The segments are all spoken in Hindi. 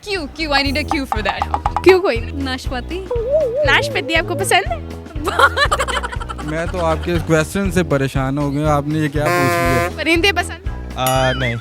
Q I need a Q for that. क्यों कोई नहीं? नाशपाती। नाशपाती आपको पसंद है? मैं तो आपके क्वेश्चन से परेशान हो गया, आपने ये क्या पूछ लिया। परिंदे पसंद? नहीं।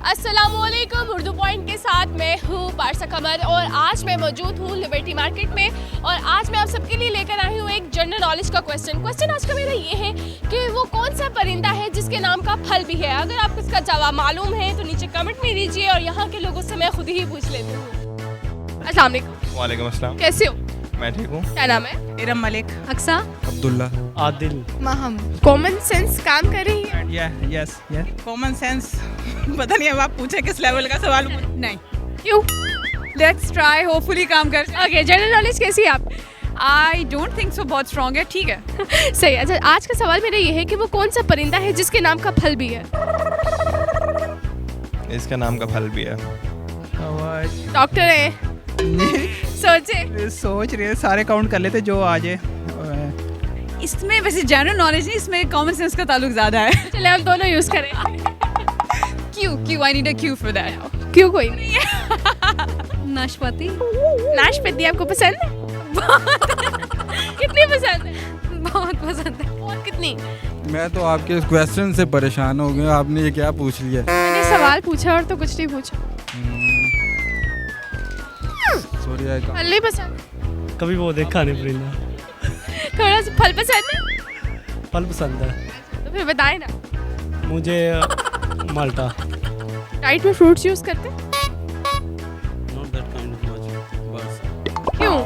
अस्सलामुअलैकुम, उर्दू पॉइंट के साथ मैं हूँ पारसा कमर और आज मैं मौजूद हूँ लिबर्टी मार्केट में और आज मैं आप सबके लिए लेकर आई हूँ एक जनरल नॉलेज का क्वेश्चन आज का मेरा ये है कि वो कौन सा परिंदा है जिसके नाम का फल भी है। अगर आपको इसका जवाब मालूम है तो नीचे कमेंट में दीजिए और यहाँ के लोगों से मैं खुद ही पूछ लेती हूँ। अस्सलाम वालेकुम। वालेकुम अस्सलाम। कैसे हो? मैं ठीक हूँ। क्या नाम है? इरम मलिक। अक्सा। अब्दुल्ला। आदिल। माहम। कॉमन सेंस काम कर रही है? यस। कॉमन सेंस पता नहीं अब आप पूछे किस लेवल का सवाल नहीं। क्यों? लेट्स ट्राई, होपफुली काम कर। ओके, जनरल नॉलेज कैसी है आप? आई डोंट थिंक सो, बहुत स्ट्रॉन्ग है, ठीक है। सही। अच्छा, आज का सवाल मेरा ये है कि वो कौन सा परिंदा है जिसके नाम का फल भी है? इसका नाम का फल भी है। डॉक्टर है। सोचे। सोच रहे सारे काउंट कर लेते जो आ जाए। इसमें वैसे जनरल नॉलेज नहीं, इसमें कॉमन सेंस का ताल्लुक ज्यादा है। चले हम दोनों यूज करें। Q I need a Q for that. क्यों कोई नहीं? नाशपाती। नाशपाती आपको पसंद है? कितनी पसंद है? बहुत पसंद है। बहुत कितनी? मैं तो आपके क्वेश्चन से परेशान हो गया, आपने ये क्या पूछ लिया। मैंने सवाल पूछा और तो कुछ नहीं पूछा। सॉरी आई फल नहीं पसंद? कभी वो देखा नहीं परिंदा। थोड़ा सा फल पसंद है? फल पसंद है तो फिर बताए ना। मुझे। माल्टा। डाइट में फ्रूट्स यूज करते हैं? Not that kind of much, बस क्यों?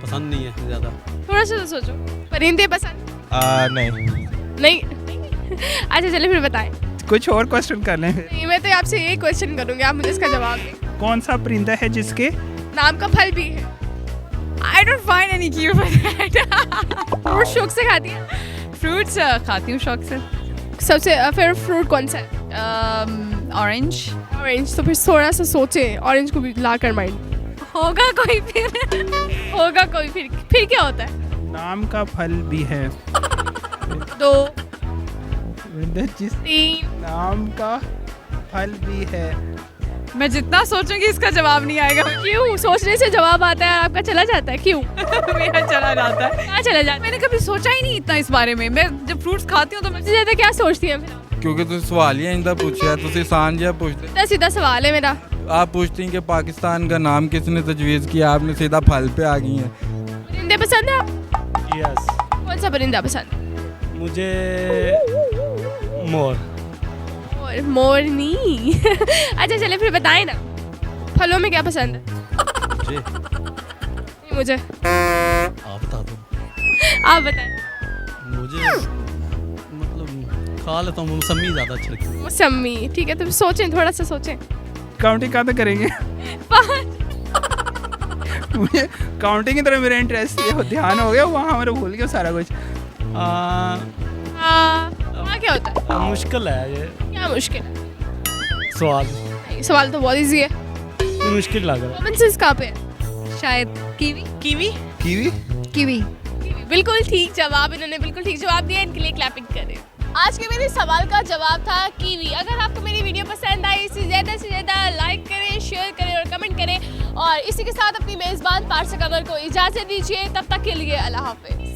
पसंद नहीं है ज़्यादा। थोड़ा सा तो सोचो। परिंदे पसंद? नहीं। अच्छा चले फिर बताएं। कुछ और क्वेश्चन कर लें। नहीं, मैं तो आपसे यही क्वेश्चन करूंगी, आप मुझे इसका जवाब दें। कौन सा परिंदा है जिसके नाम का फल भी है? I don't find any Q for that. Fruit शौक से खाती है? फ्रूट्स खाती हूँ शौक से। सबसे फेवरेट फ्रूट कौन सा है? ऑरेंज। ऑरेंज। तो फिर थोड़ा सा सोचे, ऑरेंज को भी ला कर माइंड। होगा कोई फिर। होगा कोई फिर क्या होता है? नाम का फल भी है। 2 जिस 3 नाम का फल भी है। मैं जितना सोचूंगी इसका जवाब नहीं आएगा। क्यों? सोचने से जवाब आता है और आपका चला जाता है, क्यों? मेरा चला जाता है। कहाँ चला जाता है? मैंने कभी सोचा ही नहीं इतना इस बारे में। मैं जब फ्रूट्स खाती हूँ तो मैं सबसे ज्यादा क्या सोचती है? क्योंकि तुम सवाल ही इंदा पूछा तुम आसान जिहा पूछते। सीधा सीधा सवाल है मेरा। आप पूछती हैं कि पाकिस्तान का नाम किसने तजवीज़ किया, आपने सीधा फल पे आ गई हैं। परिंदे पसंद है आप? यस। कौन सा परिंदा पसंद है? मुझे मोर। मोरनी। अच्छा चले फिर बताएं ना, फलों में क्या पसंद है? मुझे। आप बता दो। आप बताएं। मुझे मतलब खा लेता हूँ, मौसमी ज़्यादा अच्छी लगती है। मौसमी। ठीक है, तो सोचें, थोड़ा सा सोचें। काउंटिंग कहाँ तक करेंगे? 5। मुझे काउंटिंग की तरफ मेरा इंटरेस्ट ध्यान हो गया, वहाँ मेरा भूल गया सारा कुछ। हाँ, क्या होता है? मुश्किल है ये क्या मुश्किल है? सवाल। नहीं, सवाल तो बहुत इजी है। मुश्किल लग रहा है। कॉमन सेंस कहाँ पे है? शायद कीवी। कीवी। कीवी। कीवी। बिल्कुल ठीक जवाब, इन्होंने बिल्कुल ठीक जवाब दिया, इनके लिए क्लैपिंग करें। आज के मेरे सवाल का जवाब था कीवी। अगर आपको मेरी वीडियो पसंद आई, इसे ज़्यादा से ज़्यादा लाइक करें, शेयर करें और कमेंट करें और इसी के साथ अपनी मेज़बान पारसा कमर को इजाज़त दीजिए। तब तक के लिए अल्लाह हाफ़िज़।